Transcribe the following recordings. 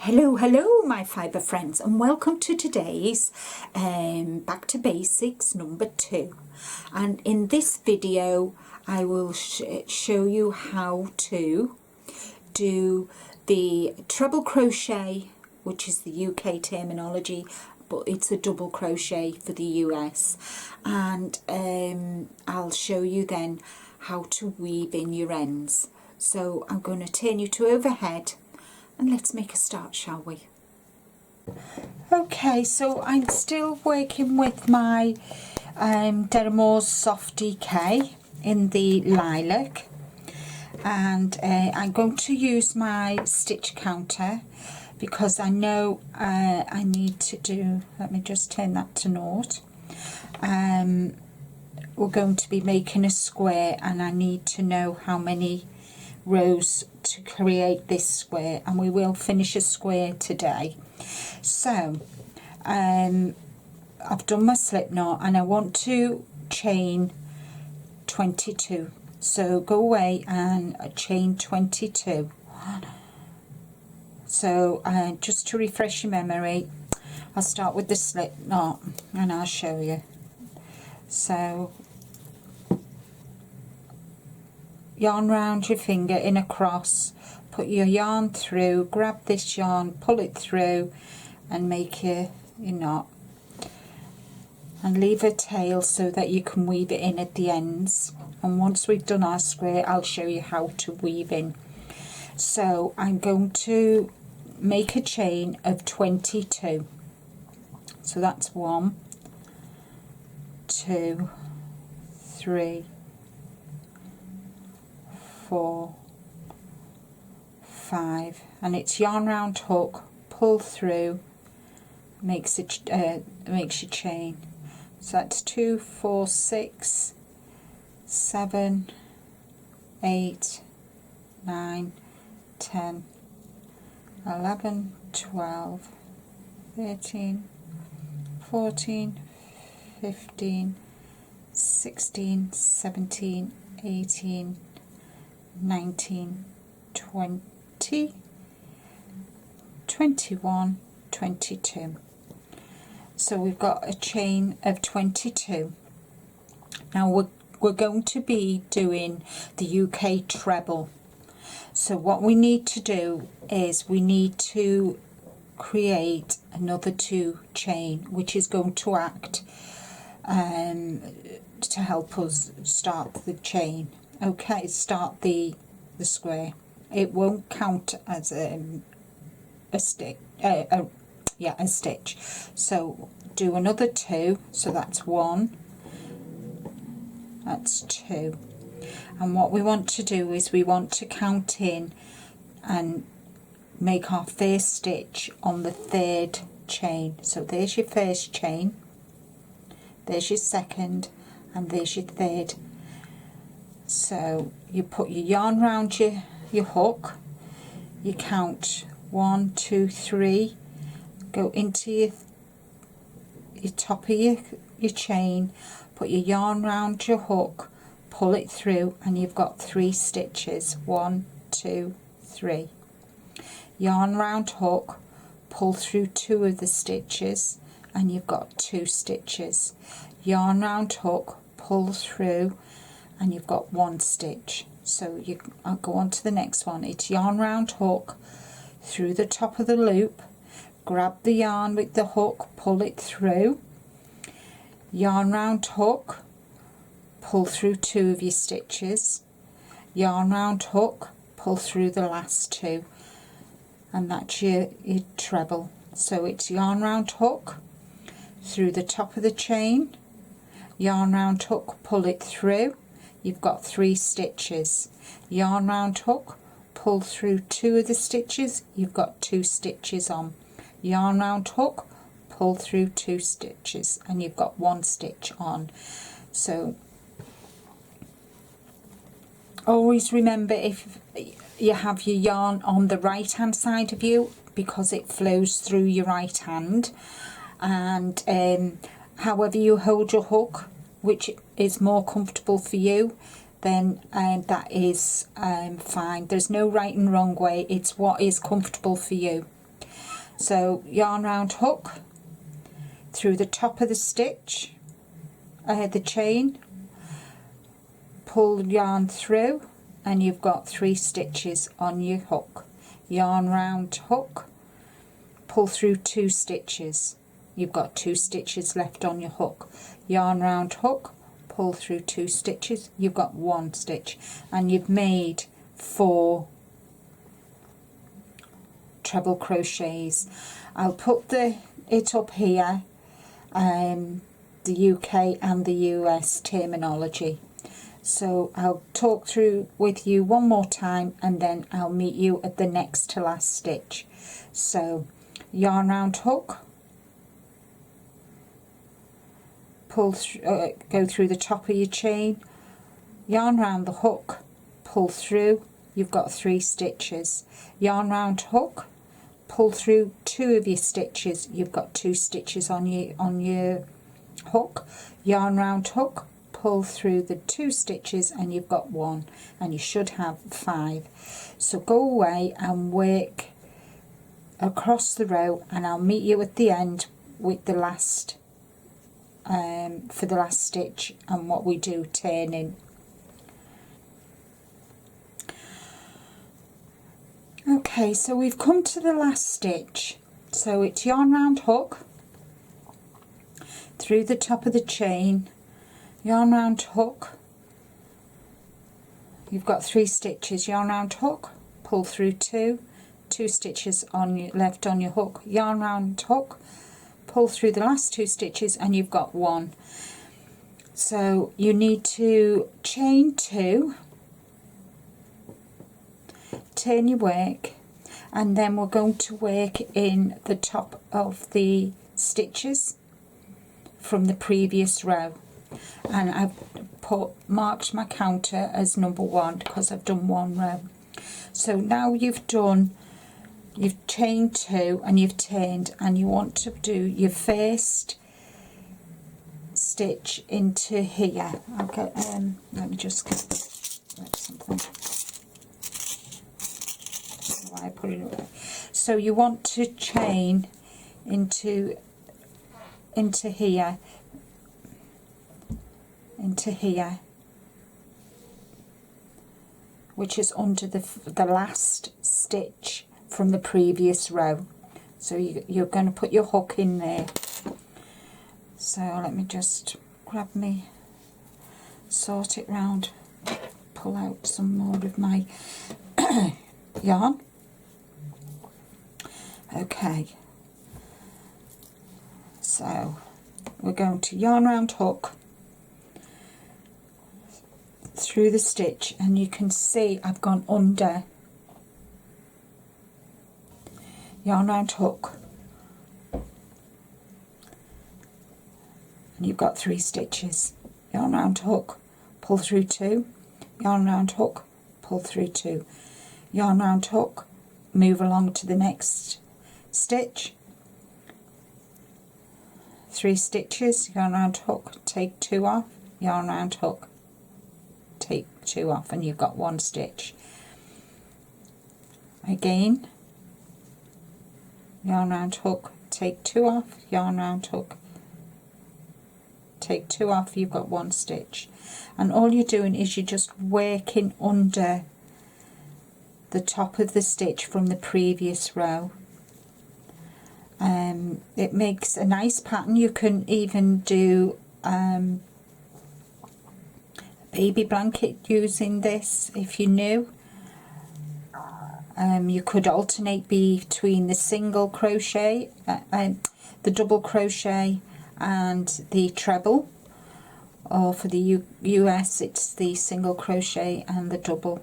Hello my fibre friends, and welcome to today's Back to Basics number 2. And in this video I will show you how to do the treble crochet, which is the UK terminology, but it's a double crochet for the US, and I'll show you then how to weave in your ends. So I'm going to turn you to overhead and let's make a start, shall we? Okay, so I'm still working with my Deramore Soft DK in the lilac, and I'm going to use my stitch counter because I know I need to do, let me just turn that to naught. We're going to be making a square and I need to know how many rows to create this square, and we will finish a square today. So I've done my slip knot and I want to chain 22, so go away and chain 22. So just to refresh your memory, I'll start with the slip knot and I'll show you. So yarn round your finger in a cross, put your yarn through, grab this yarn, pull it through and make your knot, and leave a tail so that you can weave it in at the ends. And once we've done our square, I'll show you how to weave in. So I'm going to make a chain of 22. So that's 1, 2, 3, 4, 5, and it's yarn round hook, pull through, makes your chain. So that's 2, 4, 6, 7, 8, 9, 10, 11, 12, 13, 14, 15, 16, 17, 18, 19, 20, 21, 22. So we've got a chain of 22. Now we're going to be doing the UK treble. So what we need to do is we need to create another 2 chain, which is going to act to help us start the chain. Okay, start the square. It won't count as a stitch. A stitch. So do another 2. So that's 1. That's 2. And what we want to do is we want to count in and make our first stitch on the 3rd chain. So there's your first chain. There's your second, and there's your 3rd. So you put your yarn round your hook, you count 1, 2, 3, go into your top of your chain, put your yarn round your hook, pull it through, and you've got 3 stitches. 1, 2, 3. Yarn round hook, pull through 2 of the stitches, and you've got 2 stitches. Yarn round hook, pull through, and you've got 1 stitch. So I'll go on to the next one. It's yarn round hook, through the top of the loop, grab the yarn with the hook, pull it through, yarn round hook, pull through 2 of your stitches, yarn round hook, pull through the last 2, and that's your treble. So it's yarn round hook, through the top of the chain, yarn round hook, pull it through, you've got 3 stitches, yarn round hook, pull through 2 of the stitches, you've got 2 stitches on, yarn round hook, pull through 2 stitches, and you've got 1 stitch on. So always remember, if you have your yarn on the right hand side of you, because it flows through your right hand, and however you hold your hook, which is more comfortable for you, then that is fine. There's no right and wrong way, it's what is comfortable for you. So yarn round hook through the top of the stitch, the chain, pull yarn through, and you've got 3 stitches on your hook. Yarn round hook, pull through 2 stitches, you've got 2 stitches left on your hook. Yarn round hook, pull through 2 stitches, you've got 1 stitch, and you've made 4 treble crochets. I'll put it up here, the UK and the US terminology. So I'll talk through with you one more time, and then I'll meet you at the next to last stitch. So yarn round hook, pull through, go through the top of your chain, yarn round the hook, pull through, you've got 3 stitches. Yarn round hook, pull through 2 of your stitches, you've got 2 stitches on your hook. Yarn round hook, pull through the 2 stitches, and you've got 1, and you should have 5. So go away and work across the row, and I'll meet you at the end with the last for the last stitch and what we do turning. Okay, so we've come to the last stitch. So it's yarn round hook through the top of the chain, yarn round hook, you've got 3 stitches, yarn round hook, pull through 2 stitches left on your hook, yarn round hook, pull through the last 2 stitches, and you've got 1. So you need to chain 2, turn your work, and then we're going to work in the top of the stitches from the previous row, and I've marked my counter as number 1 because I've done 1 row. So now you've chained 2 and you've turned, and you want to do your first stitch into here. Okay, let me just get something. Why I put it away. So you want to chain into here, which is under the last stitch from the previous row. So you're going to put your hook in there. So let me just grab me, sort it round, pull out some more of my yarn. Okay, so we're going to yarn round hook through the stitch, and you can see I've gone under, yarn round hook, and you've got 3 stitches, yarn round hook, pull through 2, yarn round hook, pull through 2, yarn round hook, move along to the next stitch, 3 stitches, yarn round hook, take 2 off, yarn round hook, take 2 off, and you've got 1 stitch. Again, yarn round hook, take 2 off, yarn round hook, take 2 off, you've got 1 stitch. And all you're doing is you're just working under the top of the stitch from the previous row. It makes a nice pattern. You can even do a baby blanket using this if you're new. You could alternate between the single crochet, the double crochet and the treble, or for the US it's the single crochet and the double.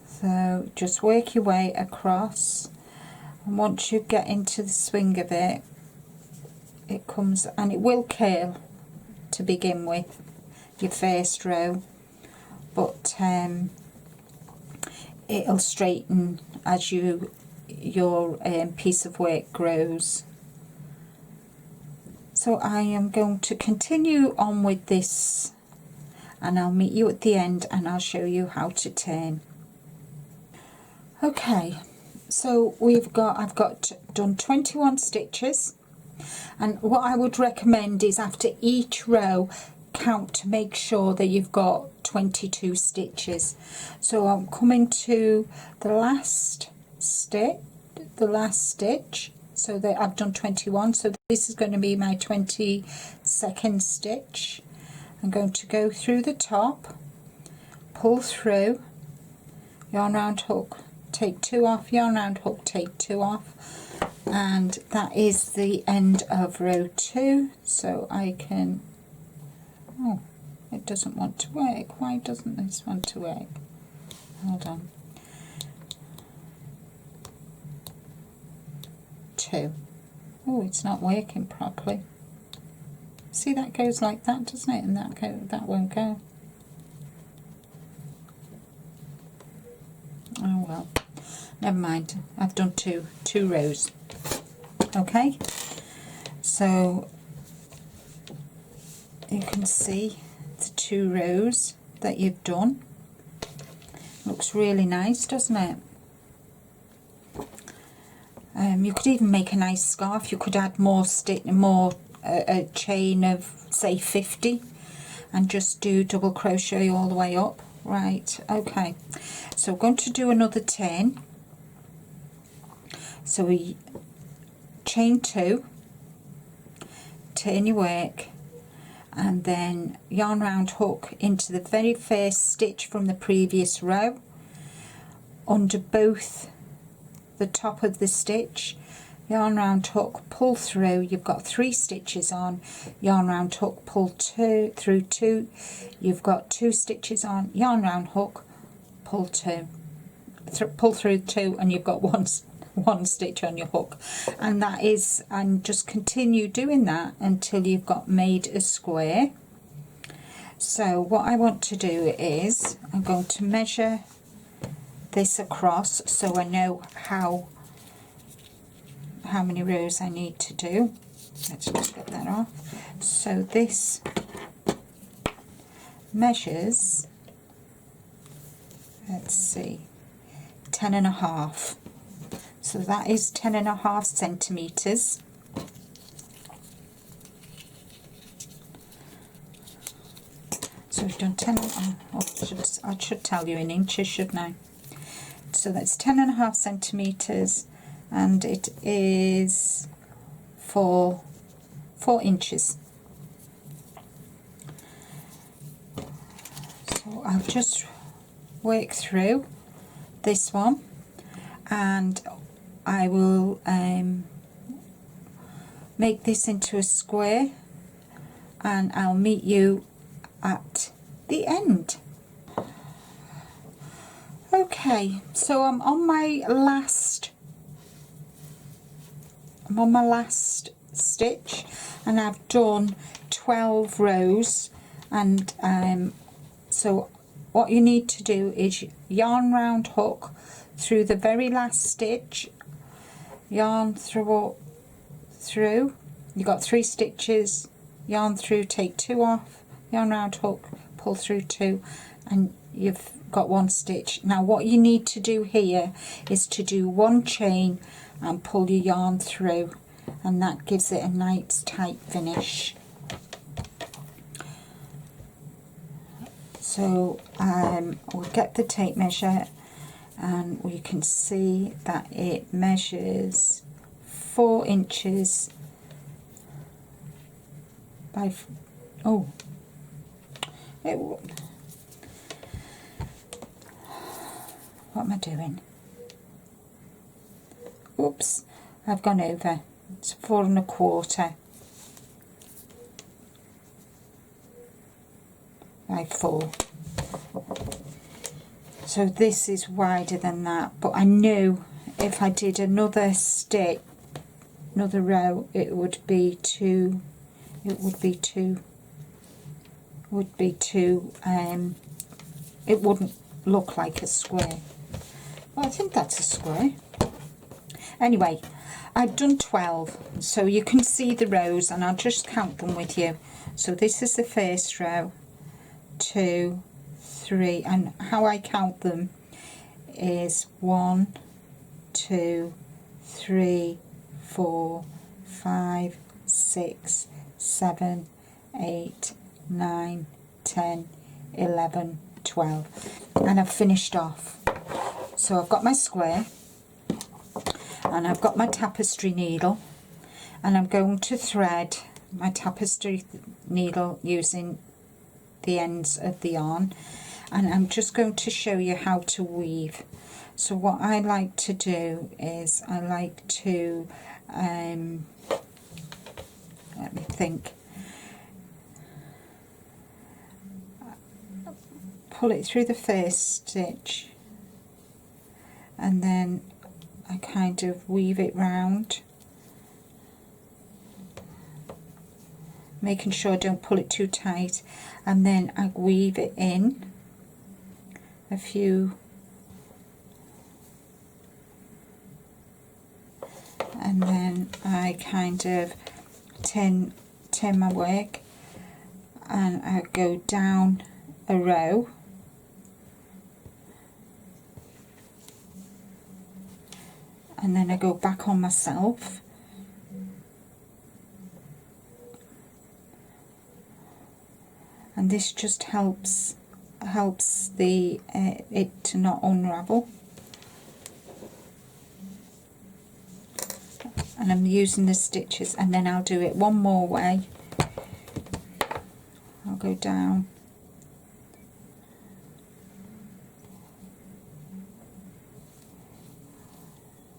So just work your way across, and once you get into the swing of it, it comes, and it will curl to begin with, your first row, but it'll straighten as your piece of work grows. So I am going to continue on with this, and I'll meet you at the end and I'll show you how to turn. Okay, So I've got done 21 stitches, and what I would recommend is after each row count to make sure that you've got 22 stitches. So I'm coming to the last stitch, so that I've done 21, so this is going to be my 22nd stitch. I'm going to go through the top, pull through, yarn round hook, take 2 off, yarn round hook, take 2 off, and that is the end of row 2. So I can, oh, it doesn't want to work. Why doesn't this want to work? Hold on. 2. Oh, it's not working properly. See, that goes like that, doesn't it? And that won't go. Oh well, never mind. I've done two rows. Okay, so you can see the 2 rows that you've done. Looks really nice, doesn't it? You could even make a nice scarf. You could add more a chain of say 50 and just do double crochet all the way up. Right, okay, so we're going to do another 10. So we chain 2, turn your work, and then yarn round hook into the very first stitch from the previous row, under both the top of the stitch, yarn round hook, pull through. You've got 3 stitches on, yarn round hook, pull 2 through 2, you've got 2 stitches on, yarn round hook, pull 2, pull through 2, and you've got one stitch on your hook. And that is, and just continue doing that until you've got made a square. So what I want to do is I'm going to measure this across so I know how many rows I need to do. Let's just get that off. So this measures, let's see, 10.5. So that is 10.5 centimeters. So we've done 10. I should tell you in inches, shouldn't I? So that's 10.5 centimeters, and it is 4 inches. So I'll just work through this one, and I will make this into a square, and I'll meet you at the end. Okay, so I'm on my last stitch, and I've done 12 rows, and so what you need to do is yarn round hook through the very last stitch, yarn through, you got 3 stitches, yarn through, take 2 off, yarn round hook, pull through 2, and you've got 1 stitch. Now what you need to do here is to do 1 chain and pull your yarn through, and that gives it a nice tight finish. So we'll get the tape measure, and we can see that it measures 4 inches by what am I doing? Oops, I've gone over. It's 4 1/4 by 4. So this is wider than that, but I knew if I did another stitch, another row, it would be too, it wouldn't look like a square. Well, I think that's a square. Anyway, I've done 12, so you can see the rows, and I'll just count them with you. So this is the first row, 2, 3, and how I count them is 1, 2, 3, 4, 5, 6, 7, 8, 9, 10, 11, 12, and I've finished off. So I've got my square and I've got my tapestry needle, and I'm going to thread my tapestry needle using the ends of the yarn, and I'm just going to show you how to weave. So what I like to do is I like to let me think, pull it through the first stitch and then I kind of weave it round, making sure I don't pull it too tight, and then I weave it in a few, and then I kind of turn my work and I go down a row, and then I go back on myself, and this just helps the it to not unravel. And I'm using the stitches, and then I'll do it one more way. I'll go down,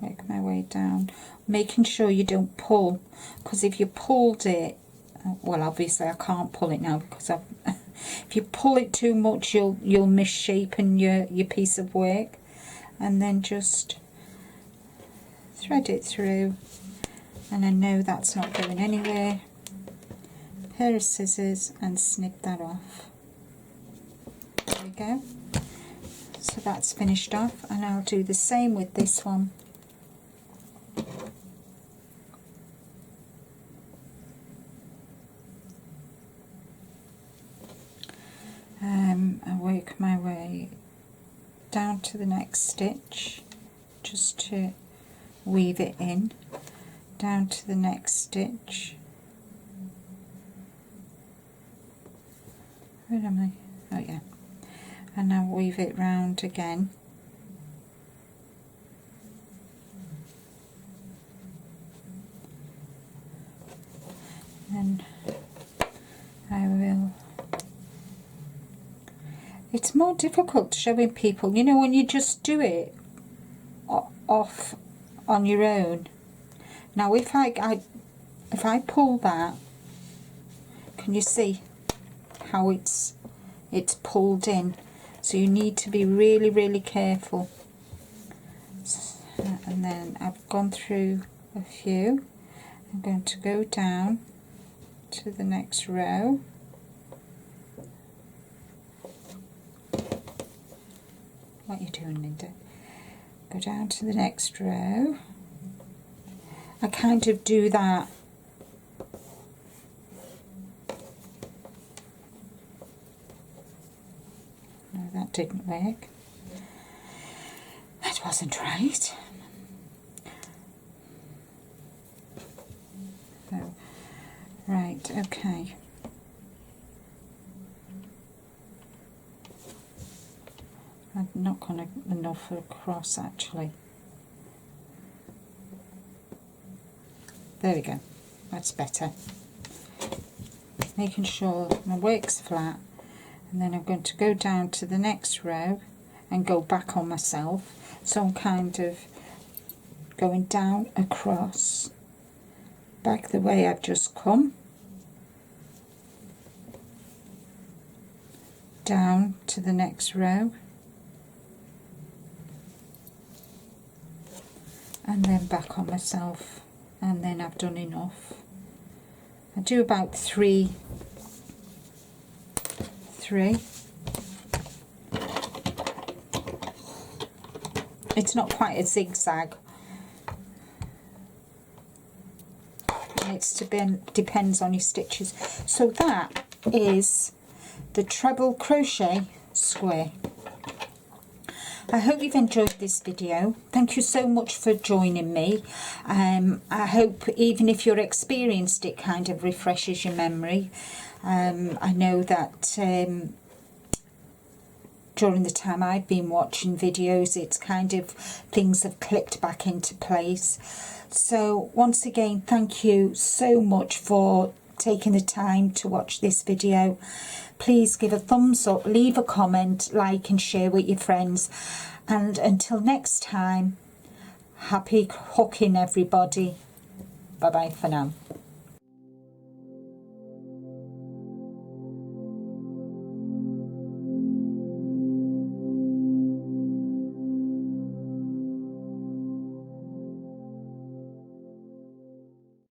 make my way down, making sure you don't pull, because if you pulled it, well, obviously I can't pull it now because I've if you pull it too much you'll misshapen your piece of work, and then just thread it through, and I know that's not going anywhere. Pair of scissors and snip that off. There we go. So that's finished off, and I'll do the same with this one. I work my way down to the next stitch just to weave it in, down to the next stitch. Where am I? Oh yeah. And now weave it round again. And I will. It's more difficult showing people, you know, when you just do it off on your own. Now if I pull that, can you see how it's pulled in? So you need to be really careful. And then I've gone through a few. I'm going to go down to the next row. What are you doing, Linda? Go down to the next row. I kind of do that no, that didn't work. That wasn't right. So, right, okay. I've not gone enough across actually. There we go, that's better. Making sure my work's flat, and then I'm going to go down to the next row and go back on myself. So I'm kind of going down across, back the way I've just come, down to the next row, and then back on myself, and then I've done enough. I do about three. It's not quite a zigzag. It's depends on your stitches. So that is the treble crochet square. I hope you've enjoyed this video. Thank you so much for joining me. I hope even if you're experienced, it kind of refreshes your memory. I know that during the time I've been watching videos, it's kind of things have clicked back into place. So once again, thank you so much for taking the time to watch this video. Please give a thumbs up, leave a comment, like and share with your friends. And until next time, happy hooking everybody. Bye bye for now.